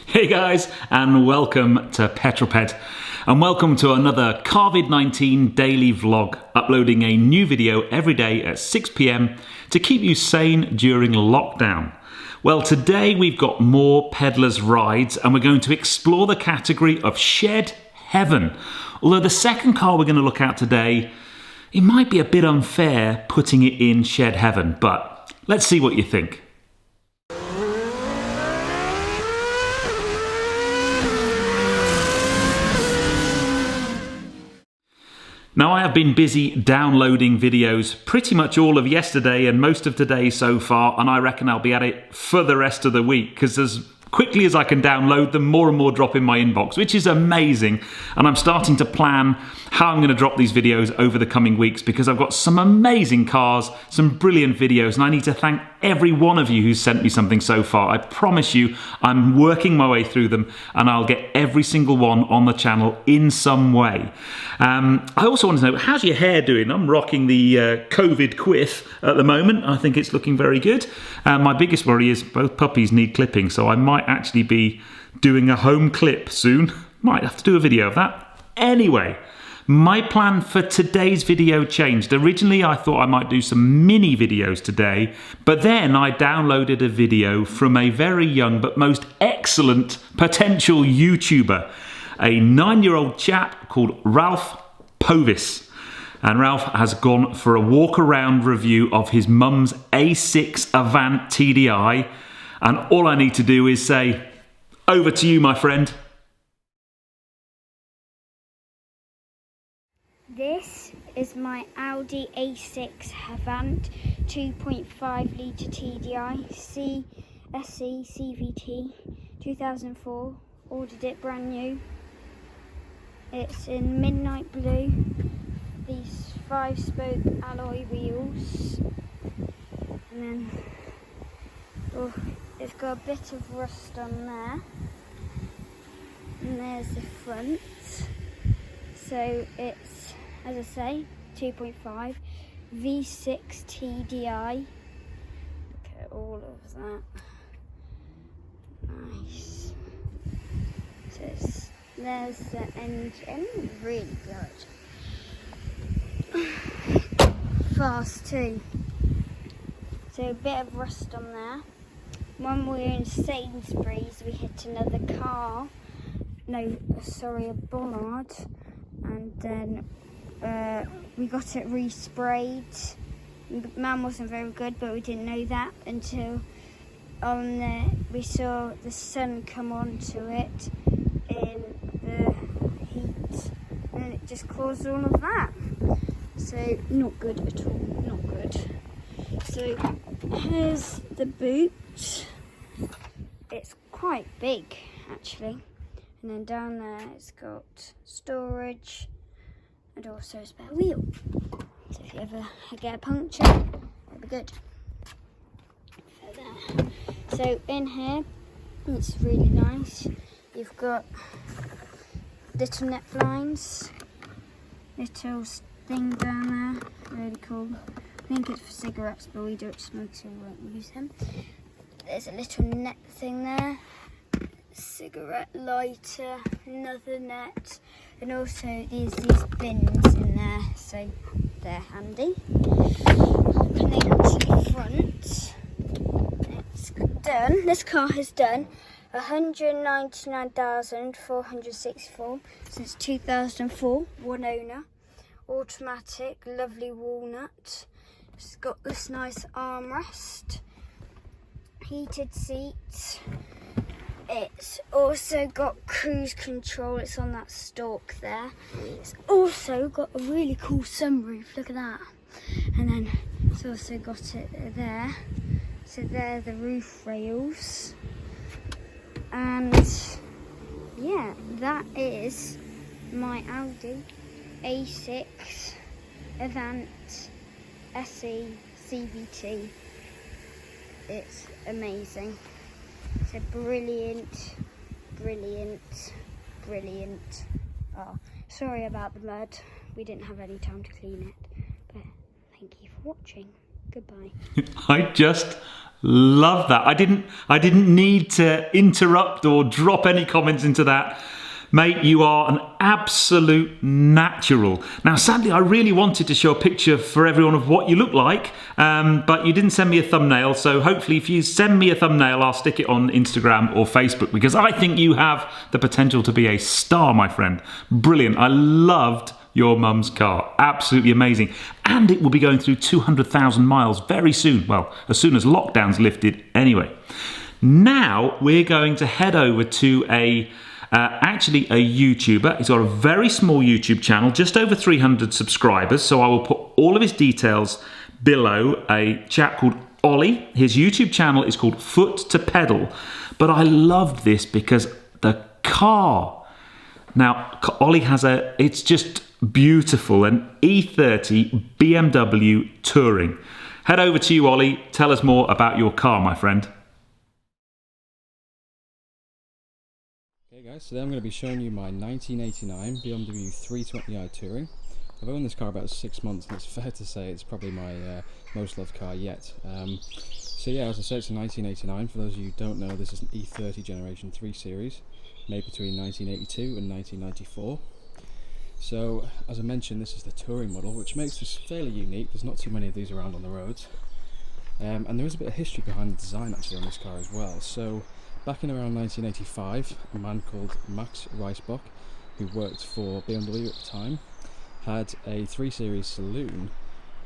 Hey guys, and welcome to Petrol, and welcome to another CarVid19 daily vlog, uploading a new video every day at 6 PM to keep you sane during lockdown. Well, today we've got more Peddlerz rides, and we're going to explore the category of shed heaven. Although the second car we're going to look at today, it might be a bit unfair putting it in shed heaven, but let's see what you think. Now, I have been busy downloading videos pretty much all of yesterday and most of today so far, and I reckon I'll be at it for the rest of the week, because as quickly as I can download them, more and more drop in my inbox, which is amazing. And I'm starting to plan how I'm going to drop these videos over the coming weeks, because I've got some amazing cars, some brilliant videos, and I need to thank every one of you who's sent me something so far. I promise you, I'm working my way through them, and I'll get every single one on the channel in some way. I also want to know, how's your hair doing? I'm rocking the COVID quiff at the moment. I think it's looking very good. My biggest worry is both puppies need clipping, so I might actually be doing a home clip soon. Might have to do a video of that. Anyway, my plan for today's video changed. Originally, I thought I might do some mini videos today, but then I downloaded a video from a very young but most excellent potential YouTuber, a 9-year-old chap called Ralph Provis. And Ralph has gone for a walk-around review of his mum's A6 Avant TDI, and all I need to do is say, over to you, my friend. This is my Audi A6 Avant 2.5 litre TDI SE CVT 2004. Ordered it brand new. It's in midnight blue. These 5-spoke alloy wheels, and then it's got a bit of rust on there. And there's the front. So it's, as I say, 2.5 V6 TDI. Look at all of that. Nice. So there's the engine, really good. Fast too. So a bit of rust on there. When we were in Sainsbury's, we hit another car. No, sorry, a bollard. And then we got it resprayed. The man wasn't very good, but we didn't know that until we saw the sun come onto it in the heat, and it just caused all of that. So not good at all, not good. So here's the boot. It's quite big actually. And then down there it's got storage and also a spare wheel. So if you ever get a puncture, that'd be good. So in here, it's really nice. You've got little neck blinds, little thing down there, really cool. I think it's for cigarettes, but we don't smoke, so we won't use them. There's a little net thing there. Cigarette lighter, another net, and also these bins in there, so they're handy. Opening to the front, it's done. This car has done 199,464 since 2004. One owner, automatic, lovely walnut. It's got this nice armrest, heated seats. It's also got cruise control. It's on that stalk there. It's also got a really cool sunroof. Look at that. And then it's also got it there. So there are the roof rails. And yeah, that is my Audi A6 Avant SE CVT. It's amazing. It's a brilliant. Oh, sorry about the mud. We didn't have any time to clean it, but thank you for watching. Goodbye. I just love that. I didn't need to interrupt or drop any comments into that. Mate, you are an absolute natural. Now, sadly, I really wanted to show a picture for everyone of what you look like, but you didn't send me a thumbnail. So hopefully if you send me a thumbnail, I'll stick it on Instagram or Facebook, because I think you have the potential to be a star, my friend. Brilliant. I loved your mum's car. Absolutely amazing. And it will be going through 200,000 miles very soon. Well, as soon as lockdown's lifted anyway. Now we're going to head over to actually a YouTuber. He's got a very small YouTube channel, just over 300 subscribers. So I will put all of his details below. A chap called Ollie. His YouTube channel is called Foot to Pedal. But I loved this because the car. Now, Ollie has it's just beautiful, an E30 BMW Touring. Head over to you, Ollie. Tell us more about your car, my friend. Hey guys, today I'm going to be showing you my 1989 BMW 320i Touring. I've owned this car about 6 months, and it's fair to say it's probably my most loved car yet. So yeah, as I said, it's a 1989. For those of you who don't know, this is an E30 Generation 3 Series, made between 1982 and 1994. So, as I mentioned, this is the Touring model, which makes this fairly unique. There's not too many of these around on the roads. And there is a bit of history behind the design actually on this car as well. So, back in around 1985, a man called Max Reisbach, who worked for BMW at the time, had a 3 Series saloon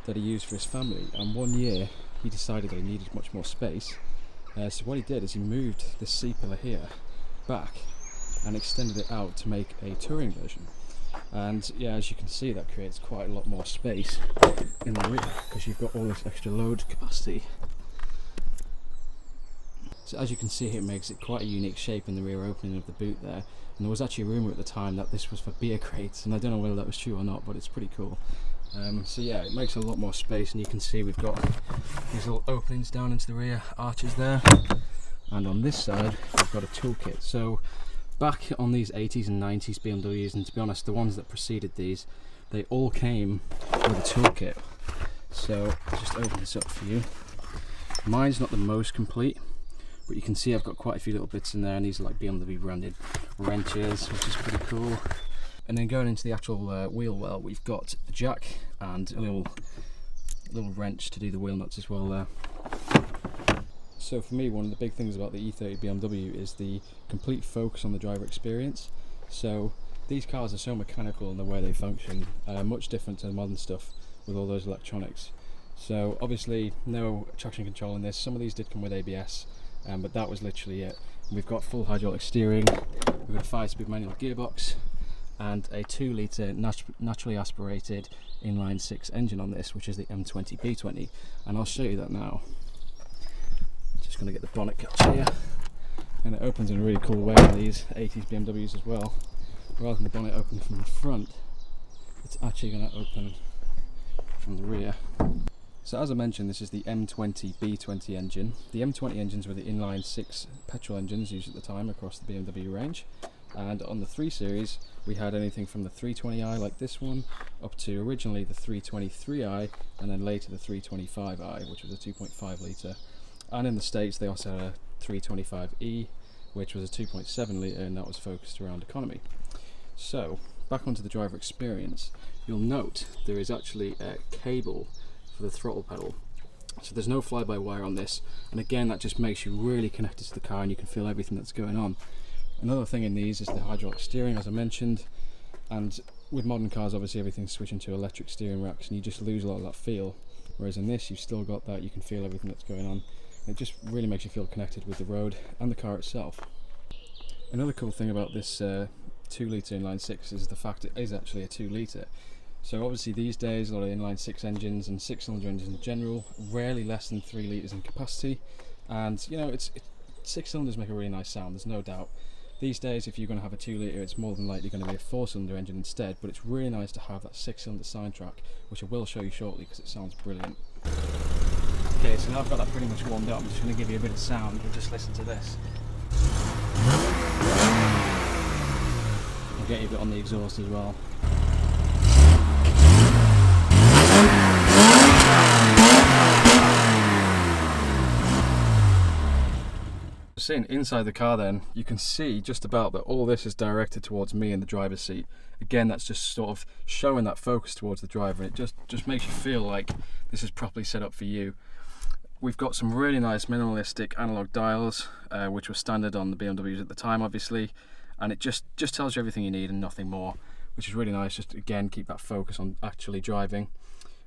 that he used for his family, and one year he decided that he needed much more space. So what he did is he moved this C-pillar here back and extended it out to make a touring version. And yeah, as you can see, that creates quite a lot more space in the rear because you've got all this extra load capacity. So as you can see, it makes it quite a unique shape in the rear opening of the boot there. And there was actually a rumour at the time that this was for beer crates, and I don't know whether that was true or not, but it's pretty cool. So yeah, it makes a lot more space, and you can see we've got these little openings down into the rear arches there. And on this side, we've got a toolkit. So back on these 80s and 90s BMWs, and to be honest, the ones that preceded these, they all came with a toolkit. So I'll just open this up for you. Mine's not the most complete, but you can see I've got quite a few little bits in there, and these are like BMW branded wrenches, which is pretty cool. And then going into the actual wheel well, we've got the jack and a little wrench to do the wheel nuts as well there. So for me, one of the big things about the E30 BMW is the complete focus on the driver experience. So these cars are so mechanical in the way they function, much different to the modern stuff with all those electronics. So obviously no traction control in this. Some of these did come with ABS, but that was literally it. We've got full hydraulic steering, we've got a 5-speed manual gearbox, and a 2-litre naturally aspirated inline 6 engine on this, which is the M20 B20, and I'll show you that now. Just going to get the bonnet catch here, and it opens in a really cool way on these 80s BMWs as well. Rather than the bonnet opening from the front, it's actually going to open from the rear. So as I mentioned, this is the M20 B20 engine. The M20 engines were the inline 6 petrol engines used at the time across the BMW range. And on the 3 Series, we had anything from the 320i like this one, up to originally the 323i, and then later the 325i, which was a 2.5 litre. And in the States, they also had a 325e, which was a 2.7 litre, and that was focused around economy. So, back onto the driver experience, you'll note there is actually a cable for the throttle pedal. So there's no fly-by-wire on this, and again, that just makes you really connected to the car and you can feel everything that's going on. Another thing in these is the hydraulic steering, as I mentioned, and with modern cars obviously everything's switching to electric steering racks and you just lose a lot of that feel, whereas in this you've still got that, you can feel everything that's going on. It just really makes you feel connected with the road and the car itself. Another cool thing about this 2-litre inline 6 is the fact it is actually a 2-litre. So obviously these days a lot of inline 6 engines and 6-cylinder engines in general, rarely less than 3 litres in capacity, and you know, 6 cylinders make a really nice sound, there's no doubt. These days, if you're going to have a 2-litre, it's more than likely going to be a 4-cylinder engine instead, but it's really nice to have that 6-cylinder sidetrack, which I will show you shortly because it sounds brilliant. Okay, so now I've got that pretty much warmed up, I'm just going to give you a bit of sound, and just listen to this. I'll get you a bit on the exhaust as well. Sitting inside the car then, you can see just about that all this is directed towards me in the driver's seat. Again, that's just sort of showing that focus towards the driver, and it just makes you feel like this is properly set up for you. We've got some really nice minimalistic analog dials, which were standard on the BMWs at the time, obviously, and it just tells you everything you need and nothing more, which is really nice. Just again, keep that focus on actually driving.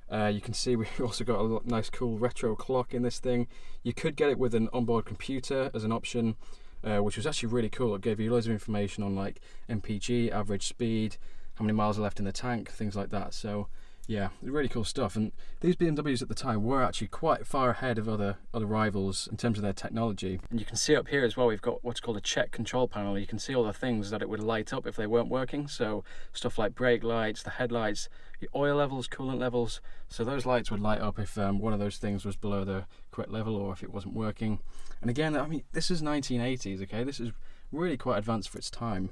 You can see we've also got a nice cool retro clock in this thing. You could get it with an onboard computer as an option, which was actually really cool. It gave you loads of information on like MPG, average speed, how many miles are left in the tank, things like that. So yeah, really cool stuff. And these BMWs at the time were actually quite far ahead of other rivals in terms of their technology. And you can see up here as well, we've got what's called a check control panel. You can see all the things that it would light up if they weren't working. So stuff like brake lights, the headlights, the oil levels, coolant levels. So those lights would light up if one of those things was below the correct level or if it wasn't working. And again, I mean, this is 1980s, okay? This is really quite advanced for its time.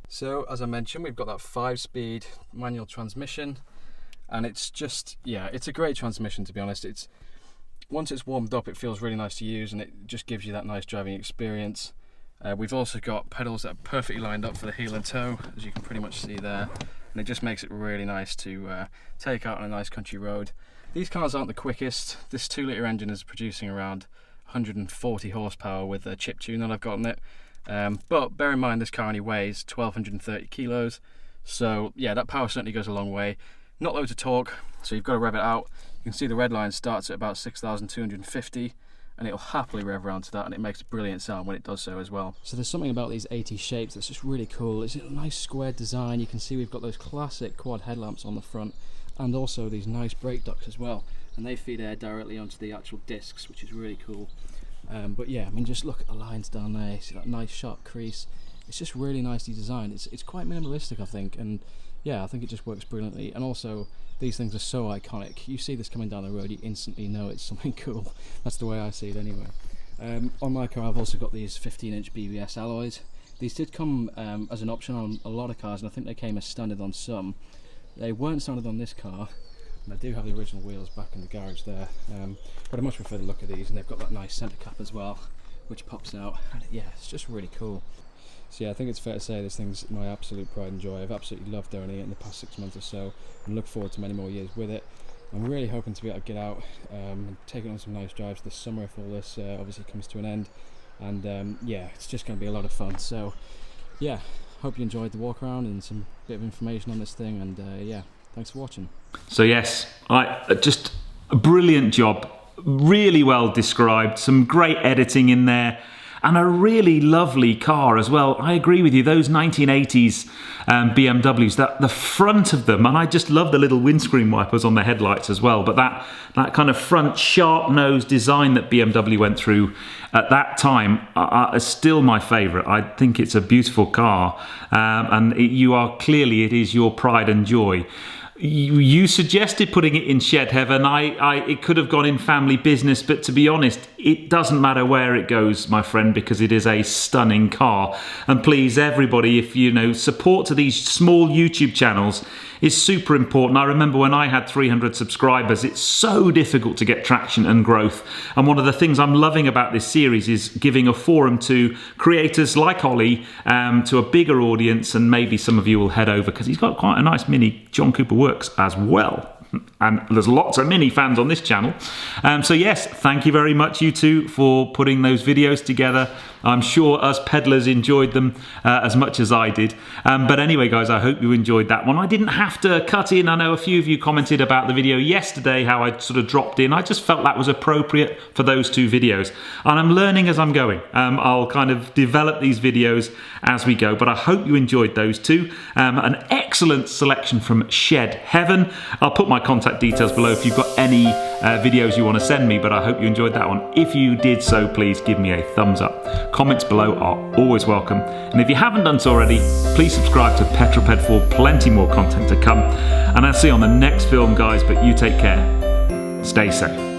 So as I mentioned, we've got that 5-speed manual transmission. And it's just, yeah, it's a great transmission, to be honest. Once it's warmed up, it feels really nice to use, and it just gives you that nice driving experience. We've also got pedals that are perfectly lined up for the heel and toe, as you can pretty much see there, and it just makes it really nice to take out on a nice country road. These cars aren't the quickest. This 2-litre engine is producing around 140 horsepower with the chip tune that I've got on it, but bear in mind this car only weighs 1,230 kilos, so yeah, that power certainly goes a long way. Not loads of torque, so you've got to rev it out. You can see the red line starts at about 6,250, and it'll happily rev around to that, and it makes a brilliant sound when it does so as well. So there's something about these 80s shapes that's just really cool. It's a nice square design. You can see we've got those classic quad headlamps on the front, and also these nice brake ducts as well, and they feed air directly onto the actual discs, which is really cool. But yeah, I mean, just look at the lines down there. You see that nice sharp crease. It's just really nicely designed. It's quite minimalistic, I think, and yeah, I think it just works brilliantly. And also, these things are so iconic. You see this coming down the road, you instantly know it's something cool. That's the way I see it anyway. On my car, I've also got these 15-inch BBS alloys. These did come as an option on a lot of cars, and I think they came as standard on some. They weren't standard on this car, and I do have the original wheels back in the garage there. But I much prefer the look of these, and they've got that nice centre cap as well, which pops out. And yeah, it's just really cool. So yeah, I think it's fair to say this thing's my absolute pride and joy. I've absolutely loved owning it in the past 6 months or so, and look forward to many more years with it. I'm really hoping to be able to get out and take it on some nice drives this summer if all this obviously comes to an end. And yeah, it's just going to be a lot of fun. So yeah, hope you enjoyed the walk around and some bit of information on this thing. And yeah, thanks for watching. So yes, just a brilliant job, really well described, some great editing in there, and a really lovely car as well. I agree with you, those 1980s BMWs, the front of them, and I just love the little windscreen wipers on the headlights as well, but that kind of front sharp nose design that BMW went through at that time is still my favourite. I think it's a beautiful car, and it is your pride and joy. You suggested putting it in shed heaven. It could have gone in family business, but to be honest, it doesn't matter where it goes, my friend, because it is a stunning car. And please, everybody, if you know, support to these small YouTube channels is super important. I remember when I had 300 subscribers, it's so difficult to get traction and growth. And one of the things I'm loving about this series is giving a forum to creators like Ollie, to a bigger audience, and maybe some of you will head over because he's got quite a nice mini John Cooper Works as well. And there's lots of Mini fans on this channel. So yes, thank you very much, you two, for putting those videos together. I'm sure us Peddlerz enjoyed them as much as I did. But anyway, guys, I hope you enjoyed that one. I didn't have to cut in. I know a few of you commented about the video yesterday, how I sort of dropped in. I just felt that was appropriate for those two videos. And I'm learning as I'm going. I'll kind of develop these videos as we go. But I hope you enjoyed those two. An excellent selection from Shed Heaven. I'll put my contact details below if you've got any videos you want to send me, but I hope you enjoyed that one. If you did so, please give me a thumbs up. Comments below are always welcome. And if you haven't done so already, please subscribe to Petrol Ped for plenty more content to come. And I'll see you on the next film, guys, but you take care. Stay safe.